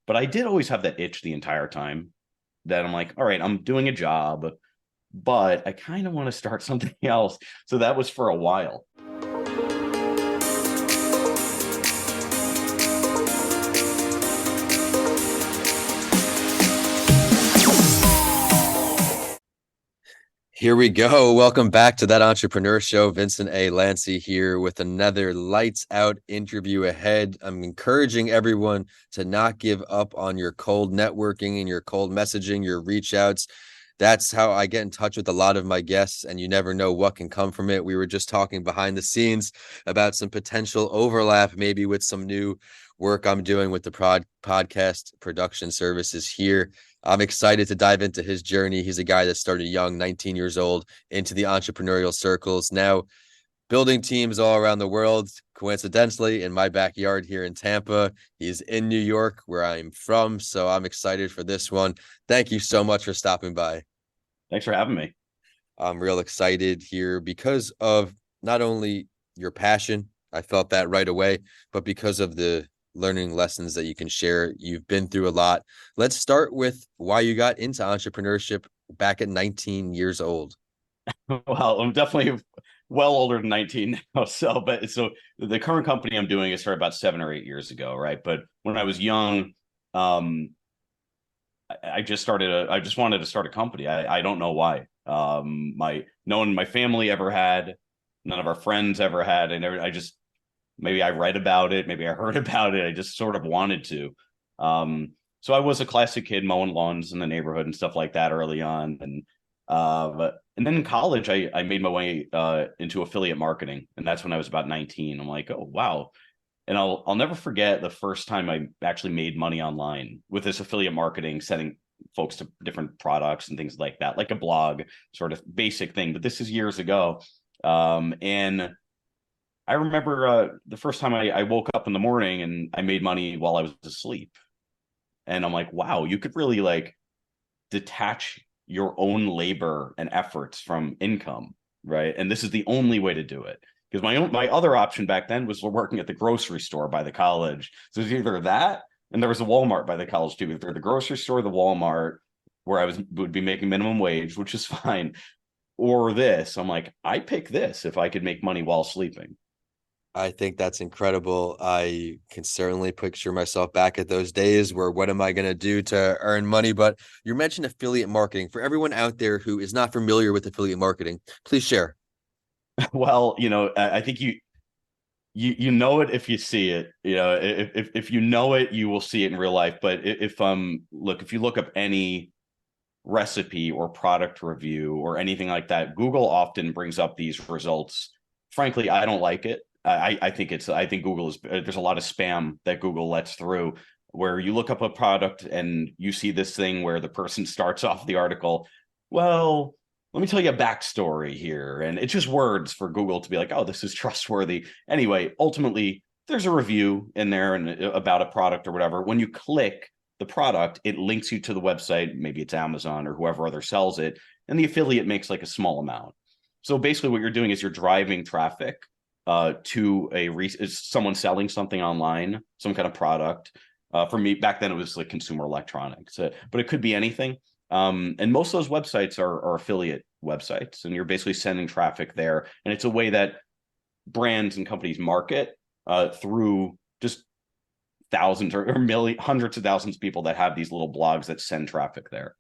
But I did always have that itch the entire time that I'm like, all right, I'm doing a job, but I kind of want to start something else. So that was for a while. Here we go. Welcome back to That Entrepreneur Show. Vincent A. Lancy here with another lights out interview ahead. I'm encouraging everyone to not give up on your cold networking and your cold messaging, your reach outs. That's how I get in touch with a lot of my guests, and you never know what can come from it. We were just talking behind the scenes about some potential overlap, maybe with some new work I'm doing with the podcast production services here. I'm excited to dive into his journey. He's a guy that started young, 19 years old, into the entrepreneurial circles. Now building teams all around the world. Coincidentally, in my backyard here in Tampa, he's in New York, where I'm from. So I'm excited for this one. Thank you so much for stopping by. Thanks for having me. I'm real excited here because of not only your passion, I felt that right away, but because of the learning lessons that you can share. You've been through a lot. Let's start with why you got into entrepreneurship back at 19 years old. Well, I'm definitely well older than 19 now. So the current company I'm doing is started about 7 or 8 years ago, right? But when I was young, um, I just wanted to start a company. I don't know why. No one in my family ever had, none of our friends ever had, and I just maybe I read about it, maybe I heard about it. I just sort of wanted to. So I was a classic kid mowing lawns in the neighborhood and stuff like that early on, and then in college I made my way into affiliate marketing, and that's when I was about 19. I'm like, oh wow. And I'll never forget the first time I actually made money online with this affiliate marketing, setting folks to different products and things like that, like a blog sort of basic thing. But this is years ago. And I remember the first time I woke up in the morning and I made money while I was asleep. And I'm like, wow, you could really like detach your own labor and efforts from income, right? And this is the only way to do it. Because my other option back then was working at the grocery store by the college. So it was either that, and there was a Walmart by the college too. Either the grocery store, the Walmart, where would be making minimum wage, which is fine, or this. I'm like, I pick this if I could make money while sleeping. I think that's incredible. I can certainly picture myself back at those days where what am I going to do to earn money? But you mentioned affiliate marketing. For everyone out there who is not familiar with affiliate marketing, please share. Well, I think you know it if you see it. If you know it, you will see it in real life. But if you look up any recipe or product review or anything like that, Google often brings up these results. Frankly, I don't like it. I think Google is there's a lot of spam that Google lets through where you look up a product and you see this thing where the person starts off the article, well, let me tell you a backstory here. And it's just words for Google to be like, oh, this is trustworthy. Anyway, ultimately, there's a review in there and about a product or whatever. When you click the product, it links you to the website. Maybe it's Amazon or whoever other sells it. And the affiliate makes like a small amount. So basically, what you're doing is you're driving traffic to someone selling something online, some kind of product. For me, back then it was like consumer electronics, but it could be anything. And most of those websites are affiliate websites, and you're basically sending traffic there. And it's a way that brands and companies market through just thousands or millions, hundreds of thousands of people that have these little blogs that send traffic there.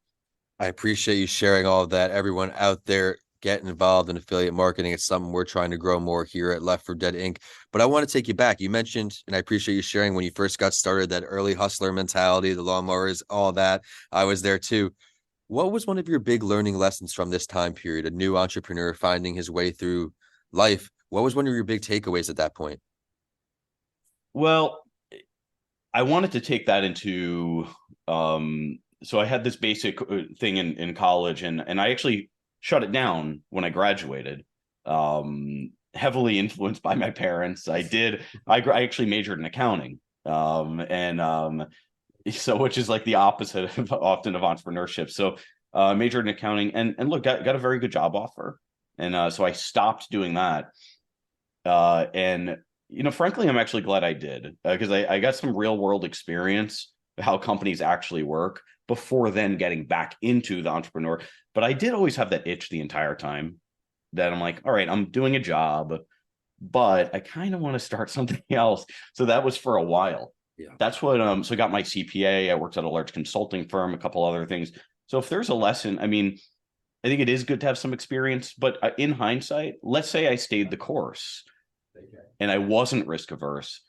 I appreciate you sharing all of that. Everyone out there, get involved in affiliate marketing. It's something we're trying to grow more here at Left for Dead Inc. But I want to take you back. You mentioned, and I appreciate you sharing when you first got started, that early hustler mentality, the lawnmowers, all that. I was there too. What was one of your big learning lessons from this time period? A new entrepreneur finding his way through life. What was one of your big takeaways at that point? Well, I wanted to take that into so I had this basic thing in college, and I actually shut it down when I graduated. Heavily influenced by my parents. I actually majored in accounting. And so which is like the opposite of often of entrepreneurship. So majored in accounting and look, got a very good job offer. And so I stopped doing that. And frankly, I'm actually glad I did because I got some real world experience how companies actually work before then getting back into the entrepreneur. But I did always have that itch the entire time that I'm like, all right, I'm doing a job, but I kind of want to start something else. So that was for a while. Yeah. That's what so I got my CPA. I worked at a large consulting firm, a couple other things. So if there's a lesson, I mean, I think it is good to have some experience, but in hindsight, let's say I stayed the course and I wasn't risk averse,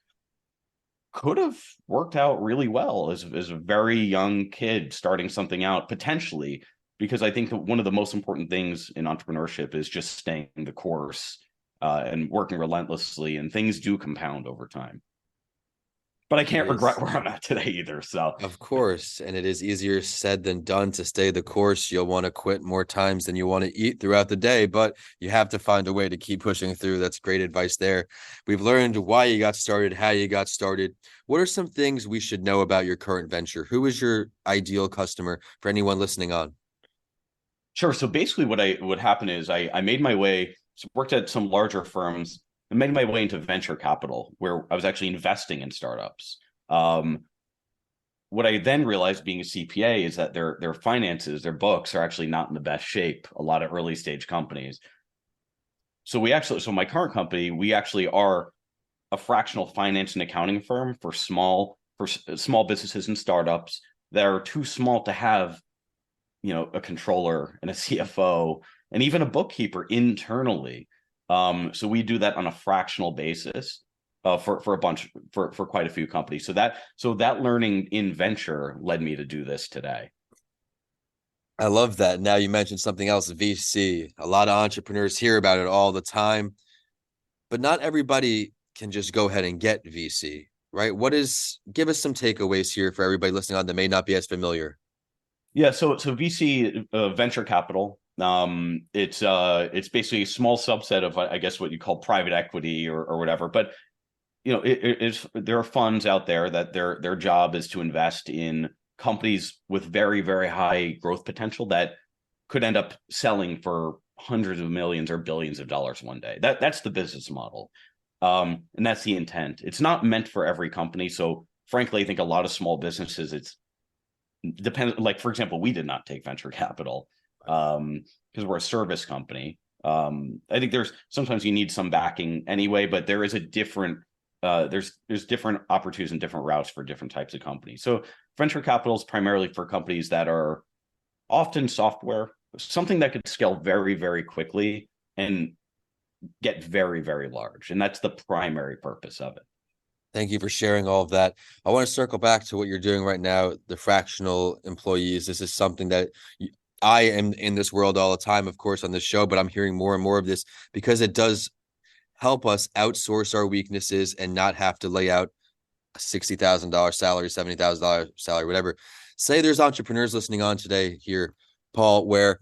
could have worked out really well as a very young kid starting something out potentially, because I think that one of the most important things in entrepreneurship is just staying the course and working relentlessly, and things do compound over time. But I It can't regret is. where I'm at today either. So Of course, and it is easier said than done to stay the course. You'll want to quit more times than you want to eat throughout the day, but you have to find a way to keep pushing through. That's great advice there. We've learned why you got started, how you got started. What are some things we should know about your current venture? Who is your ideal customer for anyone listening on? sure. So basically what happened is I made my way, worked at some larger firms and made my way into venture capital where I was actually investing in startups. Um, what I then realized being a CPA is that their finances, their books are actually not in the best shape, a lot of early stage companies. So my current company, we actually are a fractional finance and accounting firm for small businesses and startups that are too small to have, a controller and a CFO and even a bookkeeper internally. So we do that on a fractional basis for quite a few companies. So that learning in venture led me to do this today. I love that. Now you mentioned something else, VC. A lot of entrepreneurs hear about it all the time, but not everybody can just go ahead and get VC, right? Give us some takeaways here for everybody listening on that may not be as familiar. Yeah, so VC venture capital. It's basically a small subset of I guess what you call private equity or whatever. But there are funds out there that their job is to invest in companies with very, very high growth potential that could end up selling for hundreds of millions or billions of dollars one day. That's the business model. And that's the intent. It's not meant for every company. So frankly, I think a lot of small businesses, it's depends. Like, for example, we did not take venture capital because we're a service company. I think there's sometimes you need some backing anyway, but there is a different there's different opportunities and different routes for different types of companies. So venture capital is primarily for companies that are often software, something that could scale very, very quickly and get very, very large. And that's the primary purpose of it. Thank you for sharing all of that. I want to circle back to what you're doing right now, the fractional employees. This is something that I am in this world all the time, of course, on this show, but I'm hearing more and more of this because it does help us outsource our weaknesses and not have to lay out a $60,000 salary, $70,000 salary, whatever. Say there's entrepreneurs listening on today here, Paul, where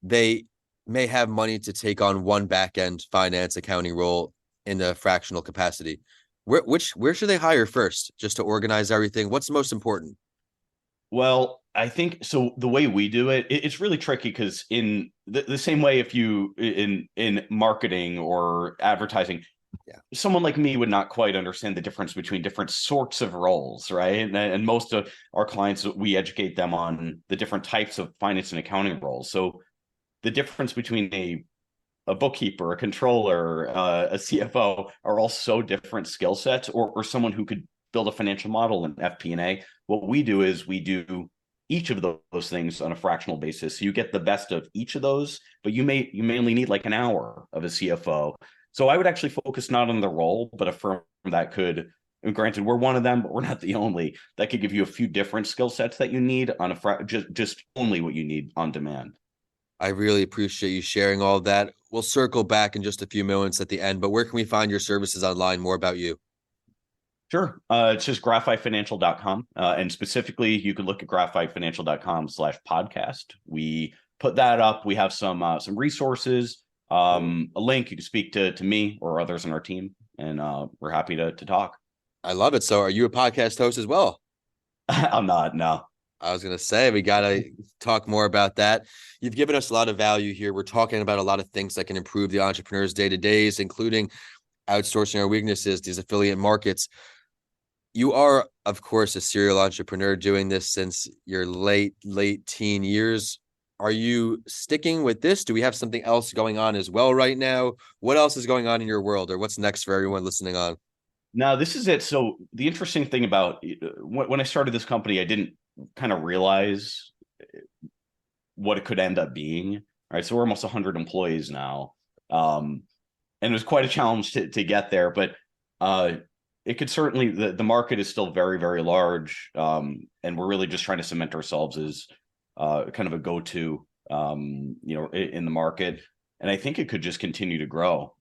they may have money to take on one back-end finance accounting role in a fractional capacity. Where should they hire first just to organize everything? What's most important? Well, I think so. The way we do it's really tricky because in the same way, if you in marketing or advertising, Yeah. someone like me would not quite understand the difference between different sorts of roles, right? And most of our clients, we educate them on the different types of finance and accounting roles. So the difference between a bookkeeper, a controller, a CFO are all so different skill sets, or someone who could build a financial model in FP&A. What we do is we do each of those things on a fractional basis. So you get the best of each of those, but you may only need like an hour of a CFO. So I would actually focus not on the role, but a firm that could, and granted, we're one of them, but we're not the only, that could give you a few different skill sets that you need on just only what you need on demand. I really appreciate you sharing all of that. We'll circle back in just a few moments at the end, but where can we find your services online? More about you. Sure. It's just graphitefinancial.com. And specifically, you can look at graphitefinancial.com/podcast. We put that up. We have some resources, a link. You can speak to me or others on our team, and we're happy to talk. I love it. So are you a podcast host as well? I'm not, no. I was going to say, we got to talk more about that. You've given us a lot of value here. We're talking about a lot of things that can improve the entrepreneur's day-to-days, including outsourcing our weaknesses, these affiliate markets. You are, of course, a serial entrepreneur doing this since your late teen years. Are you sticking with this? Do we have something else going on as well right now? What else is going on in your world, or what's next for everyone listening on? Now, this is it. So the interesting thing about when I started this company, I didn't kind of realize what it could end up being. Right. So we're almost 100 employees now. And it was quite a challenge to get there, but uh, it could certainly, the market is still very, very large. And we're really just trying to cement ourselves as kind of a go-to, in the market. And I think it could just continue to grow.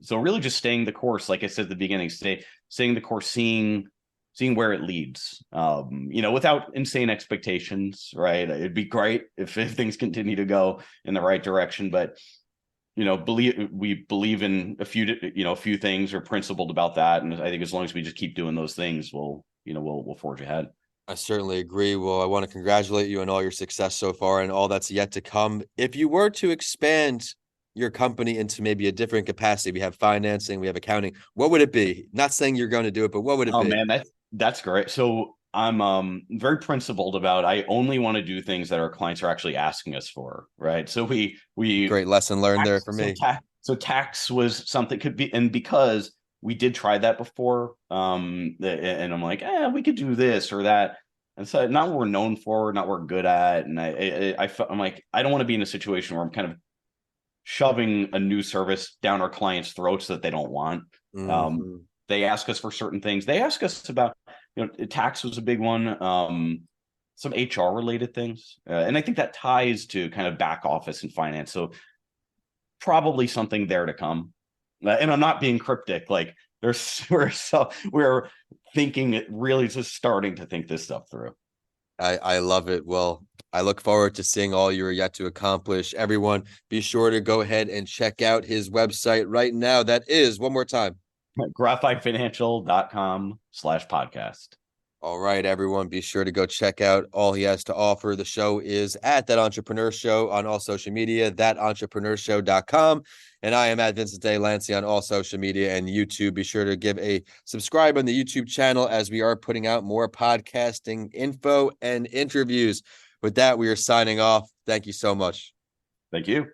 So really just staying the course, like I said at the beginning, staying the course, seeing where it leads, without insane expectations, right? It'd be great if things continue to go in the right direction, but we believe in a few things, are principled about that, and I think as long as we just keep doing those things, we'll forge ahead. I certainly agree. Well, I want to congratulate you on all your success so far and all that's yet to come. If you were to expand your company into maybe a different capacity, we have financing, we have accounting, what would it be? Not saying you're going to do it, but what would it Oh be? man, that's great. So I'm very principled about, I only want to do things that our clients are actually asking us for, right? So we Great lesson learned there tax, for me. so tax was something could be, and because we did try that before, and I'm like, we could do this or that, and so not what we're known for, not what we're good at, and I'm like, I don't want to be in a situation where I'm kind of shoving a new service down our clients' throats that they don't want. Um, Mm-hmm. they ask us for certain things. They ask us about, tax was a big one. Some HR related things, and I think that ties to kind of back office and finance. So probably something there to come. And I'm not being cryptic. Like we're thinking, really just starting to think this stuff through. I love it. Well, I look forward to seeing all you're yet to accomplish. Everyone, be sure to go ahead and check out his website right now. That is one more time. Graphitefinancial.com/podcast. All right, everyone, be sure to go check out all he has to offer. The show is at That Entrepreneur Show on all social media, thatentrepreneurshow.com. And I am at Vincent A. Lancy on all social media and YouTube. Be sure to give a subscribe on the YouTube channel as we are putting out more podcasting info and interviews. With that, we are signing off. Thank you so much. Thank you.